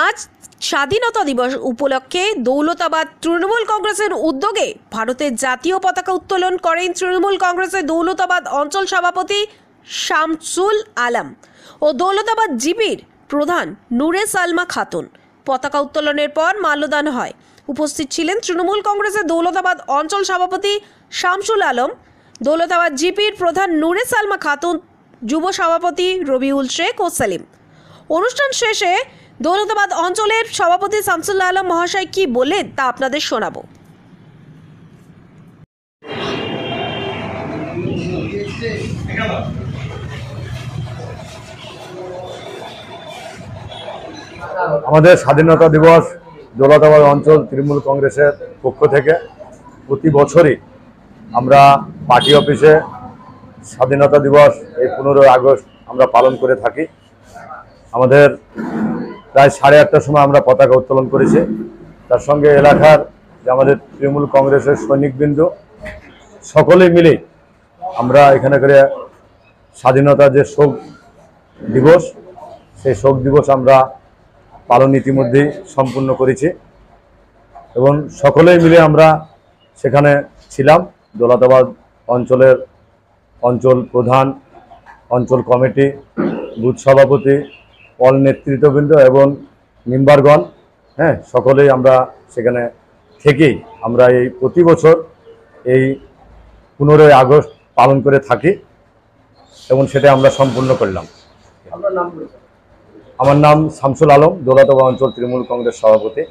আজ স্বাধীনতা দিবস উপলক্ষে দৌলতাবাদ তৃণমূল কংগ্রেসের উদ্যোগে ভারতের জাতীয় পতাকা উত্তোলন করেন তৃণমূল কংগ্রেসের দৌলতাবাদ অঞ্চল সভাপতি শামসুল আলম ও দৌলতাবাদ জিপির প্রধান নূরে সালমা খাতুন। পতাকা উত্তোলনের পর মাল্যদান হয়। উপস্থিত ছিলেন তৃণমূল কংগ্রেসের দৌলতাবাদ অঞ্চল সভাপতি শামসুল আলম, দৌলতাবাদ জিপির প্রধান নূরে সালমা খাতুন, যুব সভাপতি রবিউল শেখ ও সেলিম। অনুষ্ঠান শেষে দৌলতাবাদ অঞ্চলের সভাপতি শামসুল আলম মহাশয় কি বললেন তা আপনাদের শোনাবো। আমাদের স্বাধীনতা দিবস দৌলতাবাদ অঞ্চল তৃণমূল কংগ্রেসের পক্ষ থেকে প্রতি বছরই আমরা পার্টি অফিসে স্বাধীনতা দিবস এই 15 আগস্ট আমরা পালন করে থাকি। আমাদের প্রায় 8:30টার সময় আমরা পতাকা উত্তোলন করেছি। তার সঙ্গে এলাকার যে আমাদের তৃণমূল কংগ্রেসের সৈনিকবৃন্দ সকলেই মিলে আমরা এখানে করে স্বাধীনতা যে শোক দিবস, সেই শোক দিবস আমরা পালন ইতিমধ্যেই সম্পূর্ণ করেছি এবং সকলেই মিলে আমরা সেখানে ছিলাম। দৌলতাবাদ অঞ্চলের অঞ্চল প্রধান, অঞ্চল কমিটি, বুথ সভাপতি, অল নেতৃত্ববৃন্দ এবং মেম্বারগণ, সকলেই আমরা সেখানে থেকেই আমরা এই প্রতি বছর এই 15 আগস্ট পালন করে থাকি এবং সেটা আমরা সম্পূর্ণ করলাম। আমার নাম শামসুল আলম, দৌলতাবাদ অঞ্চল তৃণমূল কংগ্রেস সভাপতি।